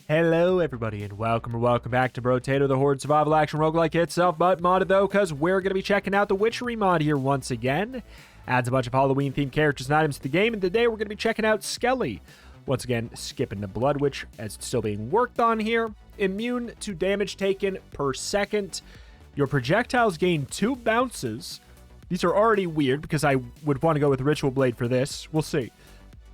Hello everybody and welcome back to Brotato, the horde survival action roguelike itself, but modded though, because we're going to be checking out the witchery mod here once again. Adds a bunch of Halloween themed characters and items to the game, and today we're going to be checking out Skelly. Once again, skipping the blood witch as it's still being worked on here. Immune to damage taken per second. Your projectiles gain 2 bounces. These are already weird because I would want to go with Ritual Blade for this. We'll see.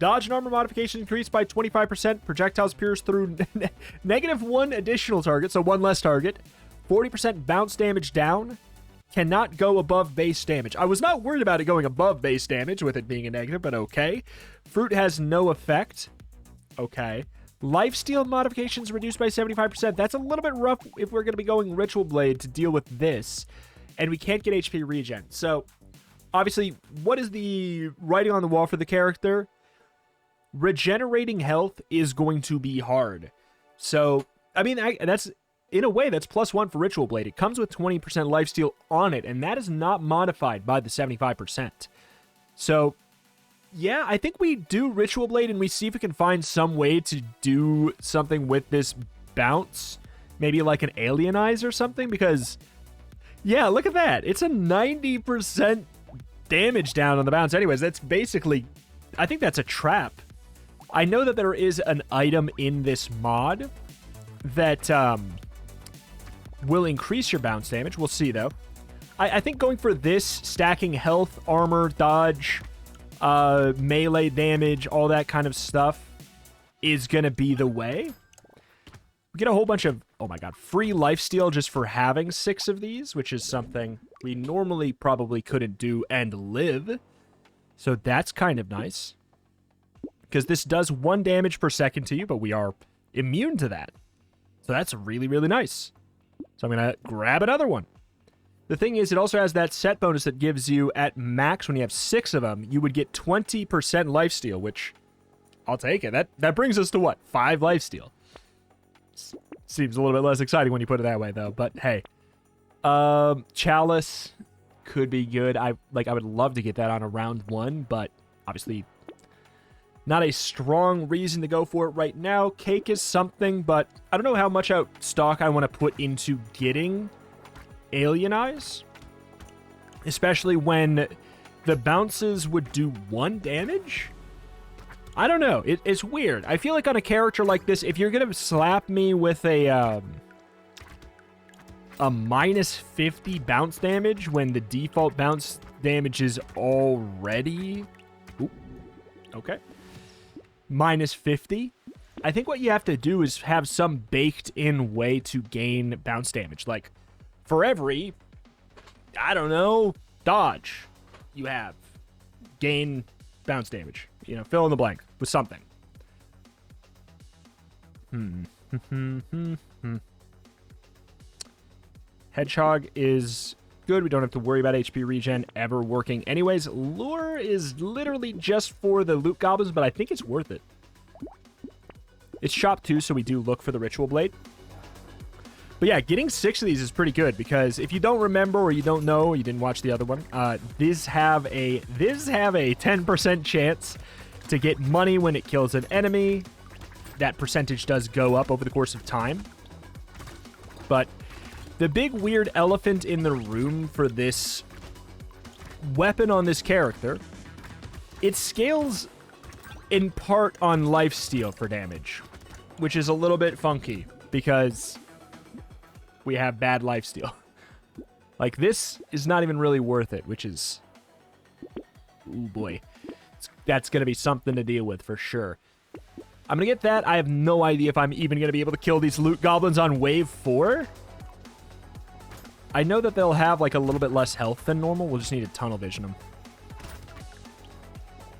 Dodge and armor modification increased by 25%. Projectiles pierce through -1 additional target, so 1 less target. 40% bounce damage down. Cannot go above base damage. I was not worried about it going above base damage with it being a negative, but okay. Fruit has no effect. Okay. Lifesteal modifications reduced by 75%. That's a little bit rough if we're going to be going Ritual Blade to deal with this. And we can't get HP regen. So, obviously, what is the writing on the wall for the character? Regenerating health is going to be hard. So, I mean, that's, in a way, that's +1 for Ritual Blade. It comes with 20% lifesteal on it, and that is not modified by the 75%. So, yeah, I think we do Ritual Blade, and we see if we can find some way to do something with this bounce. Maybe like an Alienize or something, because, yeah, look at that. It's a 90% damage down on the bounce. Anyways, that's basically, I think that's a trap. I know that there is an item in this mod that will increase your bounce damage. We'll see, though. I think going for this, stacking health, armor, dodge, melee damage, all that kind of stuff is going to be the way. We get a whole bunch of, oh my god, free lifesteal just for having 6 of these, which is something we normally probably couldn't do and live. So that's kind of nice. Because this does 1 damage per second to you, but we are immune to that. So that's really, really nice. So I'm going to grab another one. The thing is, it also has that set bonus that gives you, at max, when you have 6 of them, you would get 20% lifesteal, which I'll take it. That brings us to what? 5 lifesteal. Seems a little bit less exciting when you put it that way, though. But hey. Chalice could be good. I would love to get that on a round 1, but obviously not a strong reason to go for it right now. Cake is something, but I don't know how much stock I want to put into getting Alienize. Especially when the bounces would do 1 damage? I don't know. It's weird. I feel like on a character like this, if you're going to slap me with a -50 bounce damage when the default bounce damage is already... Ooh, okay. -50. I think what you have to do is have some baked-in way to gain bounce damage. Like, for every, I don't know, dodge you have, gain bounce damage. You know, fill in the blank with something. Hedgehog is good. We don't have to worry about HP regen ever working anyways. Lure is literally just for the loot goblins, but I think it's worth it. It's shop 2, so we do look for the Ritual Blade. But yeah, getting 6 of these is pretty good, because if you don't remember or you don't know, or you didn't watch the other one, these have a 10% chance to get money when it kills an enemy. That percentage does go up over the course of time. But the big weird elephant in the room for this weapon on this character, it scales in part on lifesteal for damage, which is a little bit funky because we have bad lifesteal. Like, this is not even really worth it, which is... Ooh, boy. That's going to be something to deal with for sure. I'm going to get that. I have no idea if I'm even going to be able to kill these loot goblins on wave 4. I know that they'll have, like, a little bit less health than normal. We'll just need to tunnel vision them.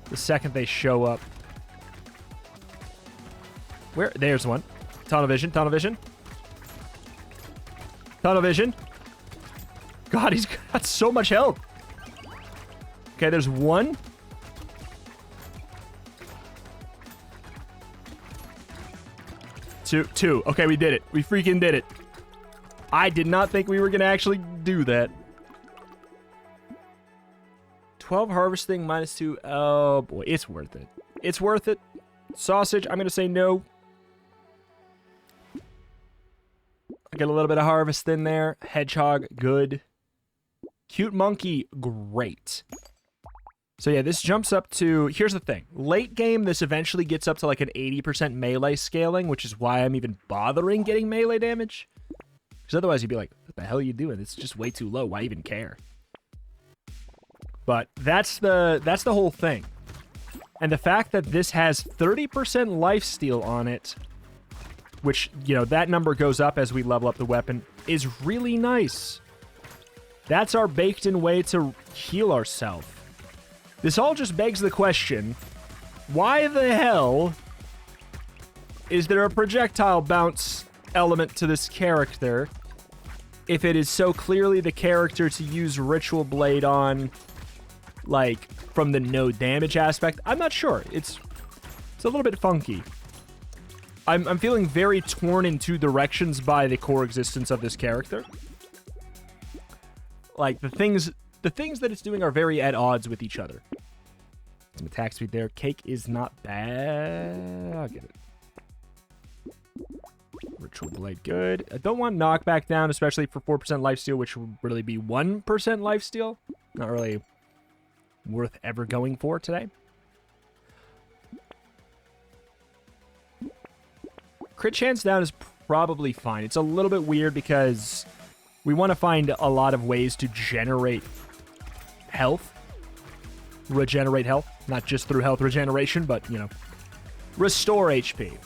The second they show up. Where? There's one. Tunnel vision, tunnel vision. Tunnel vision. God, he's got so much health. Okay, there's one. Two. Okay, we did it. We freaking did it. I did not think we were going to actually do that. 12 harvesting -2. Oh, boy. It's worth it. It's worth it. Sausage, I'm going to say no. Get a little bit of harvest in there. Hedgehog, good. Cute monkey, great. So yeah, this jumps up to, here's the thing. Late game, this eventually gets up to like an 80% melee scaling, which is why I'm even bothering getting melee damage. Because otherwise you'd be like, what the hell are you doing? It's just way too low. Why even care? But that's the whole thing. And the fact that this has 30% lifesteal on it, which, you know, that number goes up as we level up the weapon, is really nice. That's our baked-in way to heal ourselves. This all just begs the question, why the hell is there a projectile bounce element to this character if it is so clearly the character to use Ritual Blade on, like, from the no damage aspect? I'm not sure. It's a little bit funky. I'm feeling very torn in two directions by the core existence of this character. Like, the things that it's doing are very at odds with each other. Some attack speed there. Cake is not bad. I'll get it. Ritual Blade, good. I don't want knockback down, especially for 4% lifesteal, which would really be 1% lifesteal. Not really worth ever going for today. Crit chance down is probably fine. It's a little bit weird because we want to find a lot of ways to generate health. Regenerate health. Not just through health regeneration, but, you know, restore HP.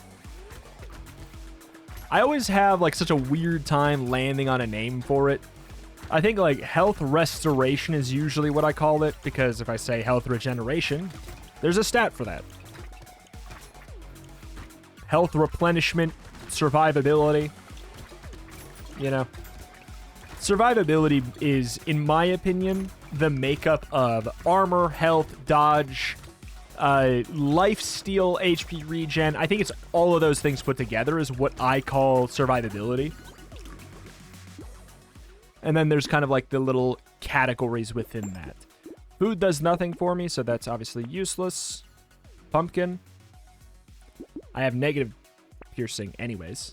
I always have, like, such a weird time landing on a name for it. I think, like, health restoration is usually what I call it, because if I say health regeneration, there's a stat for that. Health replenishment, survivability. You know, survivability is, in my opinion, the makeup of armor, health, dodge, life steal, HP regen. I think it's all of those things put together is what I call survivability. And then there's kind of like the little categories within that. Food does nothing for me, so that's obviously useless. Pumpkin. I have negative piercing anyways.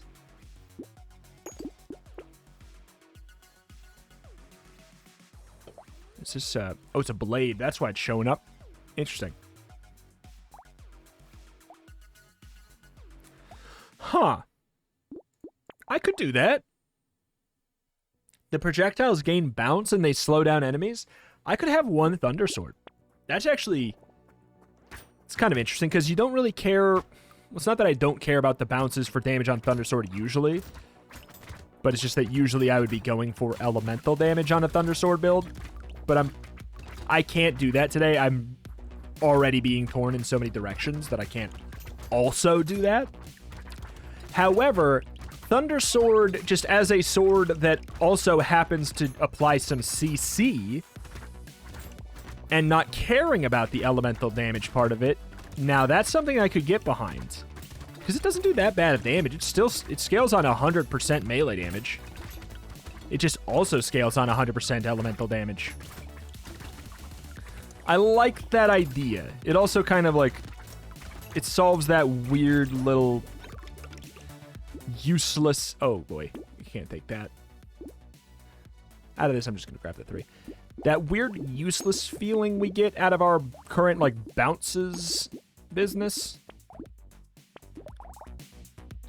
Is this, oh, it's a blade. That's why it's showing up. Interesting. Huh. I could do that. The projectiles gain bounce and they slow down enemies. I could have one Thunder Sword. That's actually... It's kind of interesting because you don't really care... Well, it's not that I don't care about the bounces for damage on Thunder Sword usually, but it's just that usually I would be going for elemental damage on a Thunder Sword build, but I can't do that today. I'm already being torn in so many directions that I can't also do that. However, Thunder Sword, just as a sword that also happens to apply some CC, and not caring about the elemental damage part of it, now that's something I could get behind. Because it doesn't do that bad of damage. It scales on 100% melee damage. It just also scales on 100% elemental damage. I like that idea. It also kind of like... It solves that weird little... useless... Oh, boy. You can't take that. Out of this, I'm just going to grab the 3. That weird useless feeling we get out of our current, like, bounces business.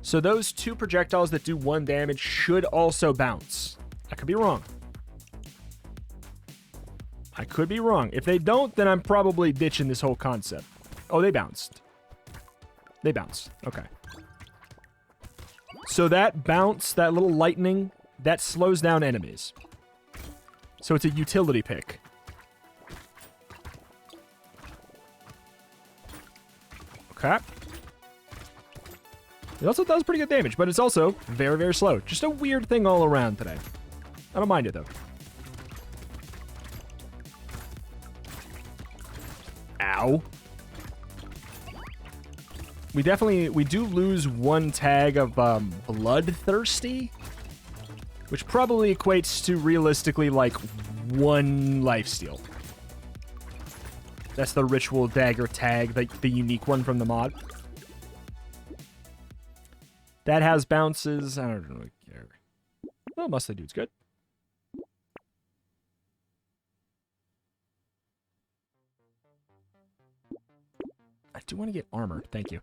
So those 2 projectiles that do 1 damage should also bounce. I could be wrong. I could be wrong. If they don't, then I'm probably ditching this whole concept. Oh, they bounced. They bounced. Okay. So that bounce, that little lightning, that slows down enemies. So it's a utility pick. Okay. It also does pretty good damage, but it's also very, very slow. Just a weird thing all around today. I don't mind it, though. Ow. We do lose 1 tag of Bloodthirsty, which probably equates to realistically like 1 lifesteal. That's the Ritual Dagger tag, the unique one from the mod. That has bounces. I don't really care. Well, muscly dude's good. I do want to get armor. Thank you.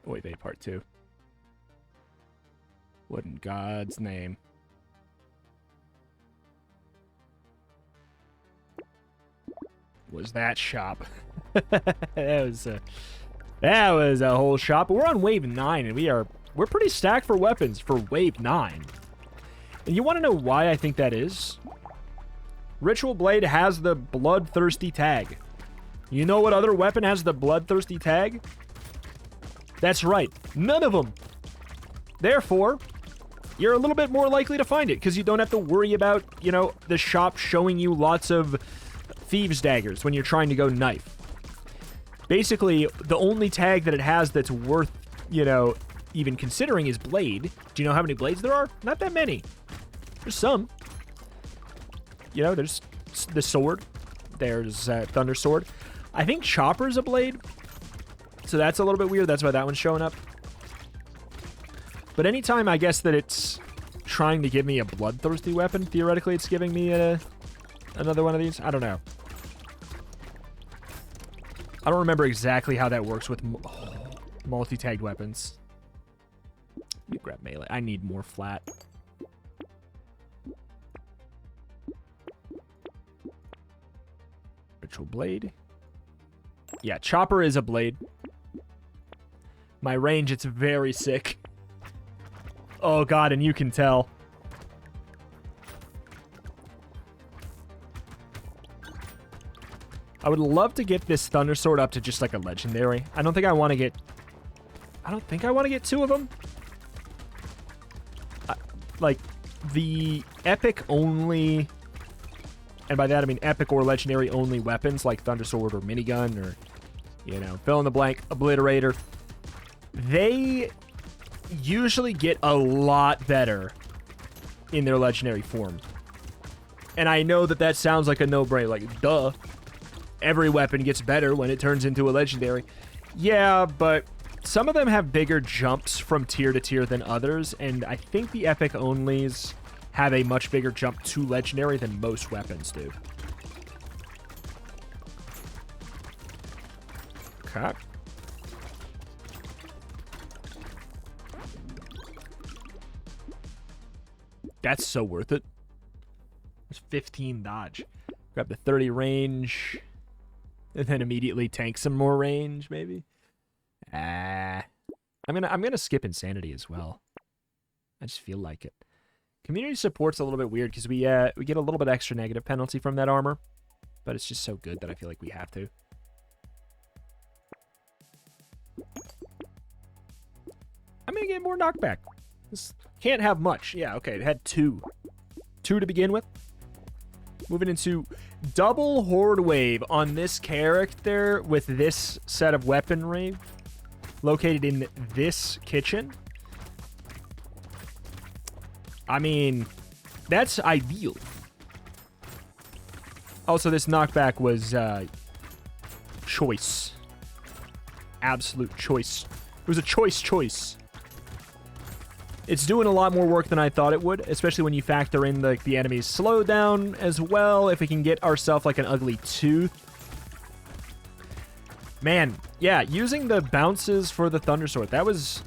Wait, part 2. What in God's name? Was that shop? that was a whole shop. But we're on wave 9, and we're pretty stacked for weapons for wave 9. And you want to know why I think that is? Ritual Blade has the Bloodthirsty tag. You know what other weapon has the Bloodthirsty tag? That's right, none of them. Therefore, you're a little bit more likely to find it because you don't have to worry about, you know, the shop showing you lots of thieves' daggers when you're trying to go knife. Basically, the only tag that it has that's worth, you know, even considering is blade. Do you know how many blades there are? Not that many. There's some. You know, there's the sword. There's Thunder Sword. I think Chopper's a blade. So that's a little bit weird. That's why that one's showing up. But anytime I guess that it's trying to give me a bloodthirsty weapon, theoretically it's giving me another one of these. I don't know. I don't remember exactly how that works with multi-tagged weapons. You grab melee. I need more flat. Ritual Blade. Yeah, Chopper is a blade. My range, it's very sick. Oh god, and you can tell. I would love to get this Thunder Sword up to just like a legendary. I don't think I want to get 2 of them. Like, the epic only, and by that I mean epic or legendary only weapons like Thunder Sword or minigun or, you know, fill in the blank, Obliterator. They usually get a lot better in their legendary form. And I know that that sounds like a no-brainer, like, duh. Every weapon gets better when it turns into a legendary. Yeah, but some of them have bigger jumps from tier to tier than others, and I think the epic onlys have a much bigger jump to legendary than most weapons do. Okay. That's so worth it. There's 15 dodge. Grab the 30 range. And then immediately tank some more range, maybe. I'm gonna skip insanity as well. I just feel like it. Community support's a little bit weird because we get a little bit extra negative penalty from that armor, but it's just so good that I feel like we have to. I'm gonna get more knockback. This can't have much. Yeah, okay, it had 2. 2 to begin with. Moving into double horde wave on this character with this set of weaponry located in this kitchen. I mean, that's ideal. Also, this knockback was choice. Absolute choice. It was a choice. It's doing a lot more work than I thought it would, especially when you factor in the enemy's slowdown as well, if we can get ourselves like an ugly tooth. Man, yeah, using the bounces for the Thunder Sword, that's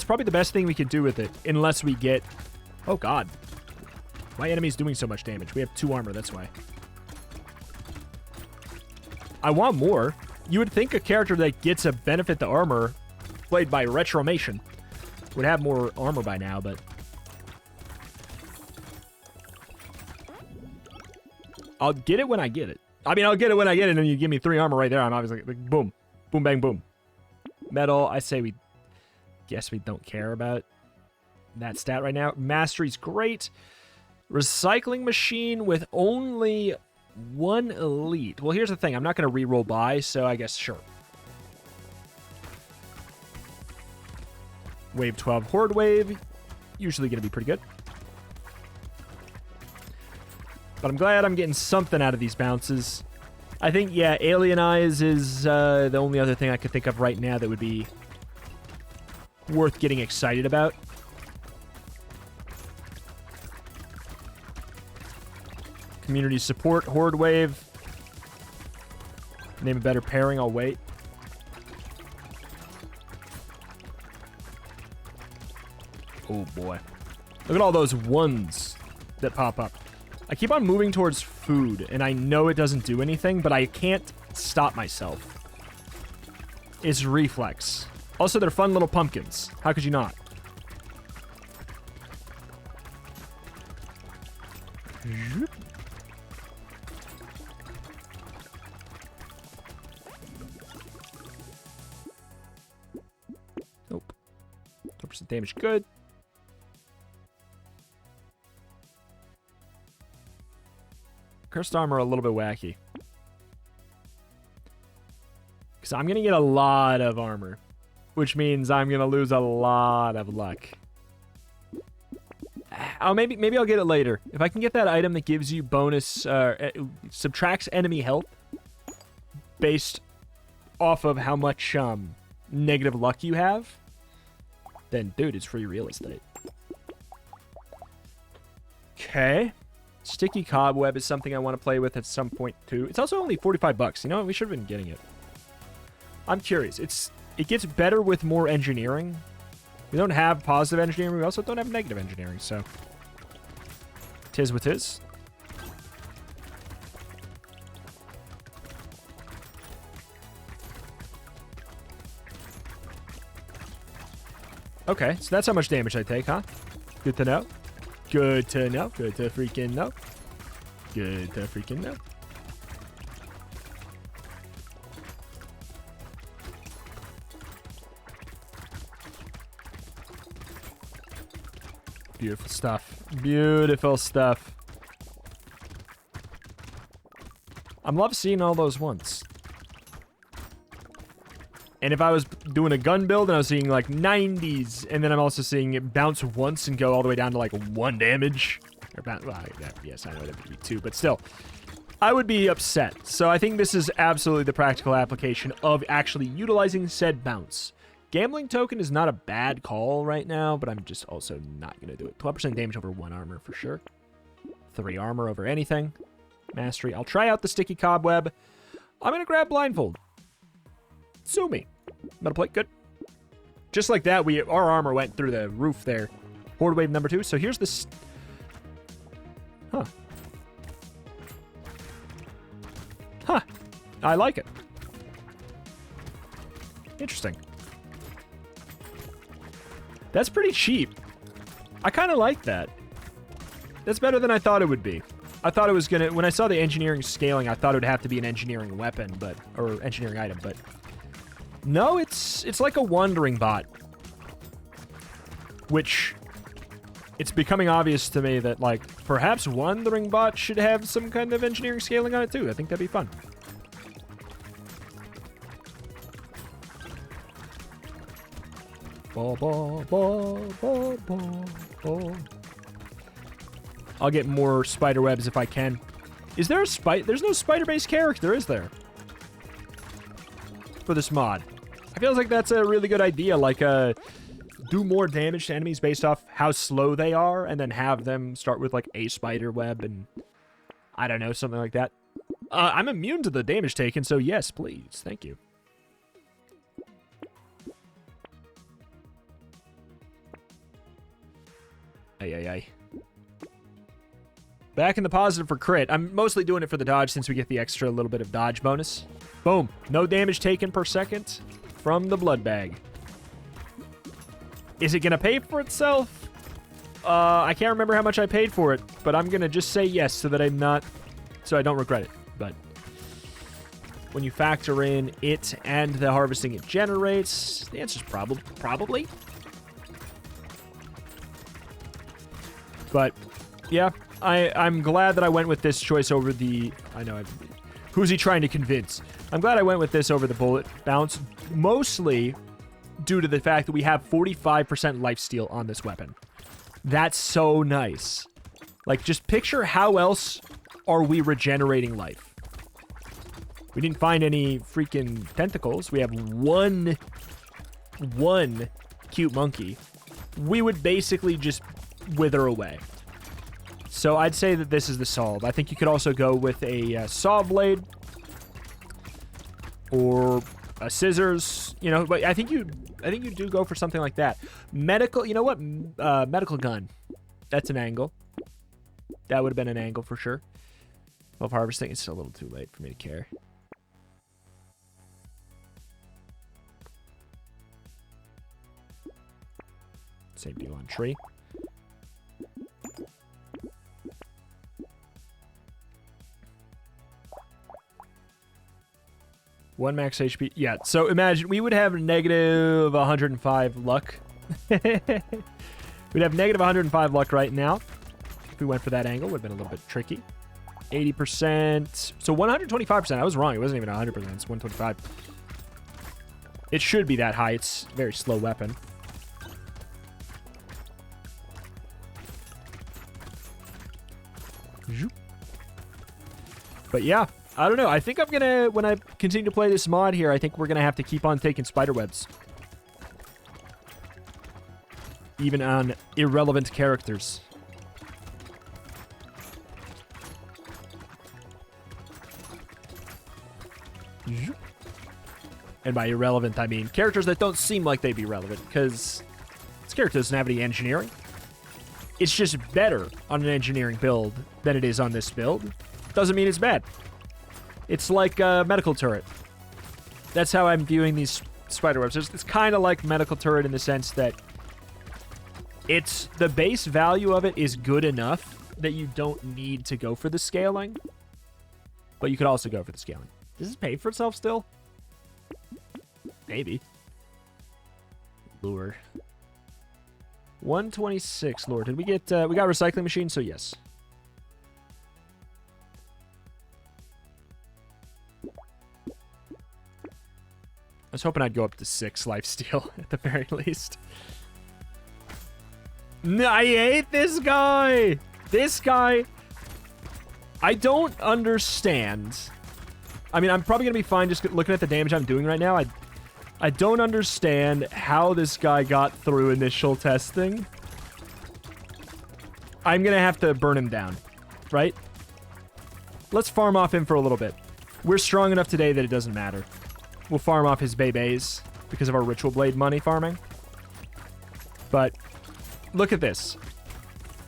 probably the best thing we could do with it, unless we get... Oh god. My enemy's doing so much damage. We have 2 armor, that's why. I want more. You would think a character that gets a benefit to armor, played by Retromation, would have more armor by now, but... I'll get it when I get it. I mean, I'll get it when I get it, and you give me 3 armor right there. I'm obviously like, boom. Boom, bang, boom. Metal, I say we... Guess we don't care about that stat right now. Mastery's great. Recycling machine with only 1 elite. Well, here's the thing. I'm not going to re-roll by, so I guess sure. Wave 12 Horde Wave. Usually going to be pretty good. But I'm glad I'm getting something out of these bounces. I think, yeah, Alien Eyes is the only other thing I could think of right now that would be worth getting excited about. Community support, Horde Wave. Name a better pairing, I'll wait. Oh boy. Look at all those ones that pop up. I keep on moving towards food, and I know it doesn't do anything, but I can't stop myself. It's reflex. Also, they're fun little pumpkins. How could you not? Nope. 12% damage, good. Cursed armor a little bit wacky. Because I'm going to get a lot of armor. Which means I'm going to lose a lot of luck. Oh, maybe I'll get it later. If I can get that item that gives you bonus... subtracts enemy health. Based off of how much negative luck you have. Then, dude, it's free real estate. Okay. Sticky Cobweb is something I want to play with at some point, too. It's also only 45 bucks. You know what? We should have been getting it. I'm curious. It gets better with more engineering. We don't have positive engineering. We also don't have negative engineering, so... Tis what tis. Okay, so that's how much damage I take, huh? Good to know. Good to know. Good to freaking know. Good to freaking know. Beautiful stuff. Beautiful stuff. I'm love seeing all those ones. And if I was doing a gun build and I was seeing like 90s, and then I'm also seeing it bounce once and go all the way down to like 1 damage. Or bounce, well, yes, I know that would be 2, but still. I would be upset. So I think this is absolutely the practical application of actually utilizing said bounce. Gambling token is not a bad call right now, but I'm just also not going to do it. 12% damage over 1 armor for sure. 3 armor over anything. Mastery. I'll try out the Sticky Cobweb. I'm going to grab Blindfold. Sue me. Metal plate, good. Just like that, our armor went through the roof there. Horde wave number 2. So here's this. Huh. Huh. I like it. Interesting. That's pretty cheap. I kind of like that. That's better than I thought it would be. I thought it was gonna. When I saw the engineering scaling, I thought it would have to be an engineering weapon, or engineering item, but. No, it's like a wandering bot. Which, it's becoming obvious to me that, like, perhaps wandering bot should have some kind of engineering scaling on it, too. I think that'd be fun. I'll get more spider webs if I can. Is there a spider? There's no spider-based character, is there? For this mod. I feel like that's a really good idea, like do more damage to enemies based off how slow they are, and then have them start with like a spider web and I don't know, something like that. I'm immune to the damage taken, so yes, please. Thank you. Ay. Back in the positive for crit. I'm mostly doing it for the dodge since we get the extra little bit of dodge bonus. Boom. No damage taken per second from the blood bag. Is it going to pay for itself? I can't remember how much I paid for it, but I'm going to just say yes so that so I don't regret it. But when you factor in it and the harvesting it generates, the answer's probably. But yeah, I'm glad that I went with this choice over the... who's he trying to convince? I'm glad I went with this over the bullet bounce, mostly due to the fact that we have 45% lifesteal on this weapon. That's so nice. Like, just picture how else are we regenerating life? We didn't find any freaking tentacles. We have one cute monkey. We would basically just wither away. So I'd say that this is the solve. I think you could also go with a saw blade or a scissors, you know, but I think you do go for something like that. Medical, you know what? Medical gun. That's an angle. That would have been an angle for sure. 12 harvesting, it's still a little too late for me to care. Same deal on tree. One max HP. Yeah, so imagine we would have negative 105 luck. We'd have negative 105 luck right now. If we went for that angle, would have been a little bit tricky. 80%. So 125%. I was wrong. It wasn't even 100%. It's 125. It should be that high. It's a very slow weapon. But yeah, I don't know. I think I'm gonna, when I continue to play this mod here, I think we're gonna have to keep on taking spiderwebs. Even on irrelevant characters. And by irrelevant, I mean characters that don't seem like they'd be relevant, because this character doesn't have any engineering. It's just better on an engineering build than it is on this build. Doesn't mean it's bad. It's like a medical turret. That's how I'm viewing these spiderwebs. It's kind of like medical turret in the sense that it's the base value of it is good enough that you don't need to go for the scaling, but you could also go for the scaling. Does this pay for itself still? Maybe. Lure. 126 lure. Did we get, we got recycling machine, so yes. I was hoping I'd go up to 6 lifesteal at the very least. No, I hate this guy. This guy. I don't understand. I mean, I'm probably going to be fine just looking at the damage I'm doing right now. I don't understand how this guy got through initial testing. I'm going to have to burn him down, right? Let's farm off him for a little bit. We're strong enough today that it doesn't matter. We'll farm off his babies because of our Ritual Blade money farming. But look at this.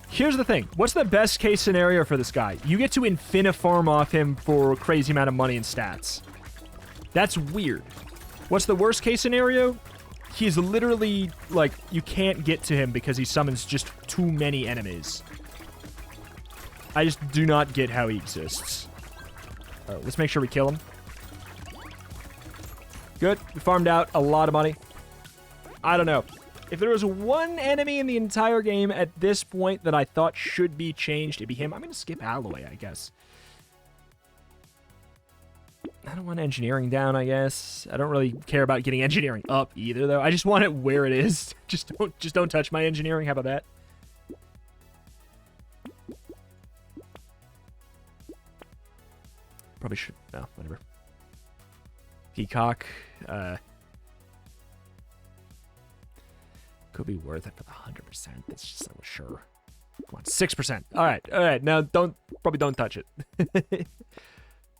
Here's the thing. What's the best case scenario for this guy? You get to infinifarm off him for a crazy amount of money and stats. That's weird. What's the worst case scenario? He's literally, like, you can't get to him because he summons just too many enemies. I just do not get how he exists. All right, let's make sure we kill him. Good. We farmed out a lot of money. I don't know. If there was one enemy in the entire game at this point that I thought should be changed, it'd be him. I'm going to skip Alloway, I guess. I don't want engineering down, I guess. I don't really care about getting engineering up either, though. I just want it where it is. Just don't touch my engineering. How about that? Probably should. No, whatever. Peacock. Could be worth it for the 100%. That's just so sure. Come on, 6%. All right. Now probably don't touch it.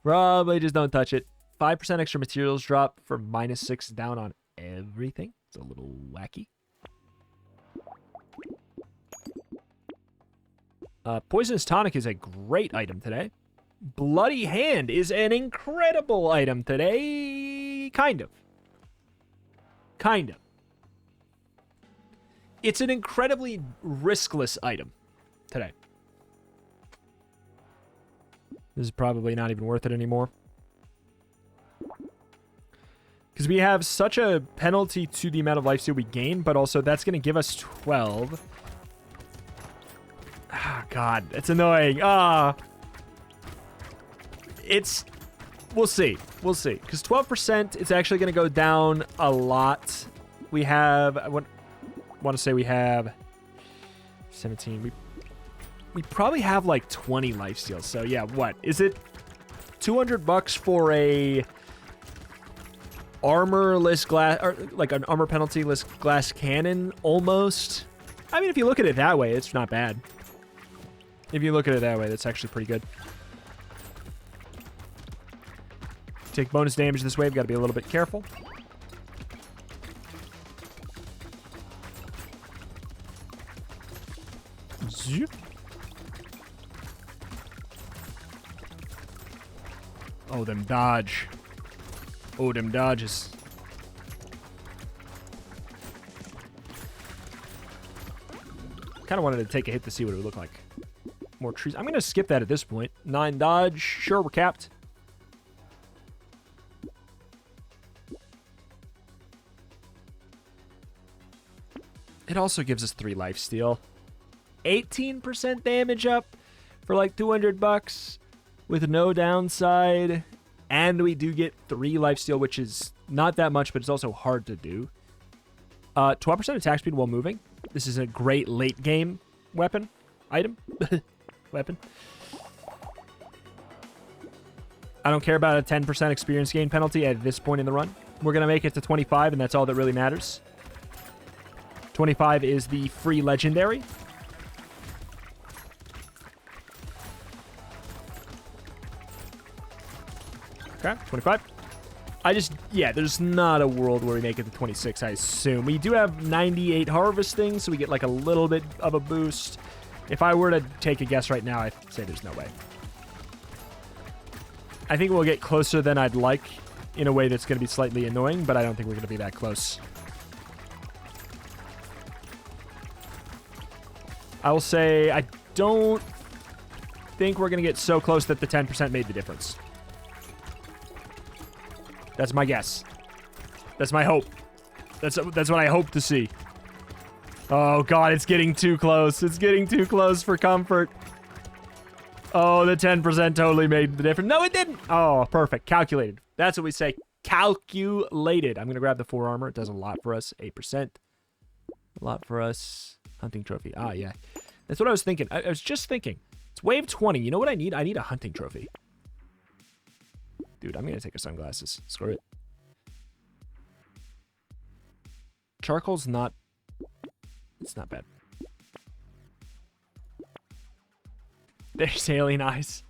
Probably just don't touch it. 5% extra materials drop for -6 down on everything. It's a little wacky. Poisonous Tonic is a great item today. Bloody Hand is an incredible item today. Kind of. It's an incredibly riskless item today. This is probably not even worth it anymore. Because we have such a penalty to the amount of lifesteal we gain, but also that's going to give us 12. Ah, God, it's annoying. We'll see. Because 12%, it's actually going to go down a lot. We have, I want to say we have 17. We probably have like 20 lifesteal. So yeah, what is it? $200 for a armorless glass, or like an armor penalty-less glass cannon, almost. I mean, if you look at it that way, it's not bad. If you look at it that way, that's actually pretty good. Take bonus damage this way. We've got to be a little bit careful. Zoop. Oh, them dodge. Oh, them dodges. Kind of wanted to take a hit to see what it would look like. More trees. I'm going to skip that at this point. 9 dodge. Sure, we're capped. It also gives us 3 lifesteal. 18% damage up for like $200 with no downside. And we do get 3 lifesteal, which is not that much, but it's also hard to do. 12% attack speed while moving. This is a great late game weapon. Item. Weapon. I don't care about a 10% experience gain penalty at this point in the run. We're going to make it to 25, and that's all that really matters. 25 is the free legendary. Okay, 25. Yeah, there's not a world where we make it to 26, I assume. We do have 98 harvesting, so we get like a little bit of a boost. If I were to take a guess right now, I'd say there's no way. I think we'll get closer than I'd like in a way that's going to be slightly annoying, but I don't think we're going to be that close. I will say I don't think we're going to get so close that the 10% made the difference. That's my guess. That's my hope. That's what I hope to see. Oh, God, it's getting too close. It's getting too close for comfort. Oh, the 10% totally made the difference. No, it didn't. Oh, perfect. Calculated. That's what we say. Calculated. I'm going to grab the 4 armor. It does a lot for us. 8%. A lot for us. Hunting trophy. Ah, yeah. That's what I was thinking. I was just thinking. It's wave 20. You know what I need? I need a hunting trophy. Dude, I'm going to take her sunglasses. Screw it. Charcoal's not... It's not bad. There's alien eyes.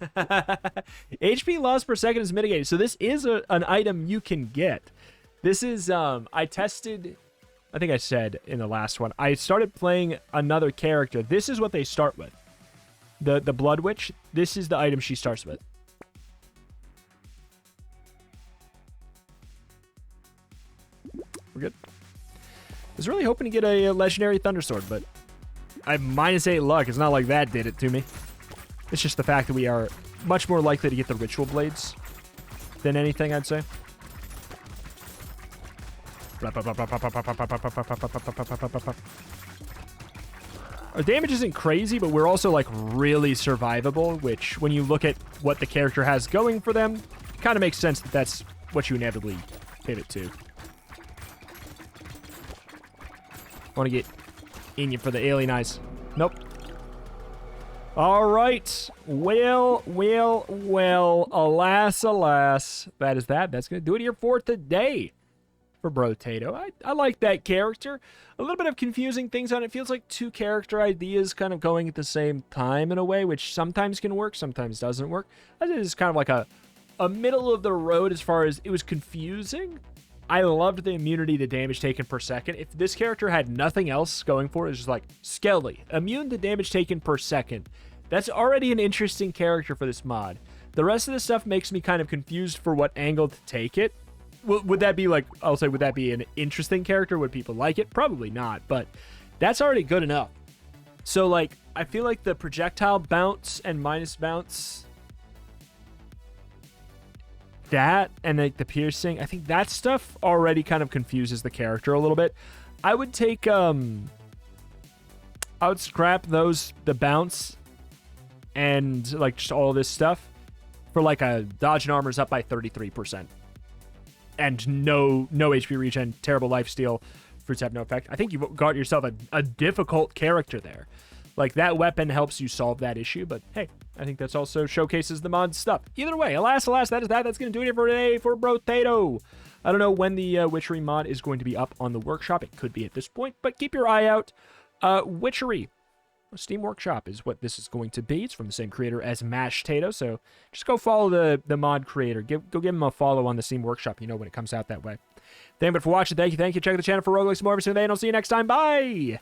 HP loss per second is mitigated. So this is an item you can get. This is... I tested... I think I said in the last one. I started playing another character. This is what they start with. The Blood Witch. This is the item she starts with. We're good. I was really hoping to get a legendary Thundersword, but I have -8 luck. It's not like that did it to me. It's just the fact that we are much more likely to get the Ritual Blades than anything, I'd say. Our damage isn't crazy, but we're also like really survivable, which when you look at what the character has going for them, kind of makes sense that that's what you inevitably pivot to. I want to get in you for the alien eyes. Nope. All right. Well. Alas, alas. That is that. That's going to do it here for today for Brotato. I like that character. A little bit of confusing things on it. Feels like 2 character ideas kind of going at the same time in a way, which sometimes can work, sometimes doesn't work. I think it's kind of like a middle of the road as far as it was confusing. I loved the immunity to damage taken per second. If this character had nothing else going for it, it's just like, Skelly, immune to damage taken per second. That's already an interesting character for this mod. The rest of this stuff makes me kind of confused for what angle to take it. Would that be like, I'll say, would that be an interesting character? Would people like it? Probably not, but that's already good enough. So, like, I feel like the projectile bounce and minus bounce... that and like the piercing, I think that stuff already kind of confuses the character a little bit. I would take I would scrap the bounce and like just all this stuff for like a dodge and armor's up by 33% and no HP regen, terrible lifesteal, fruits have no effect. I think you've got yourself a difficult character there. Like, that weapon helps you solve that issue, but hey, I think that's also showcases the mod stuff. Either way, alas, that is that. That's going to do it for today for Brotato. I don't know when the Witchery mod is going to be up on the workshop. It could be at this point, but keep your eye out. Witchery Steam Workshop is what this is going to be. It's from the same creator as Mashtato, so just go follow the mod creator. Go give him a follow on the Steam Workshop, you know, when it comes out that way. Thank you for watching. Thank you. Check out the channel for roguelikes more every single day, and I'll see you next time. Bye!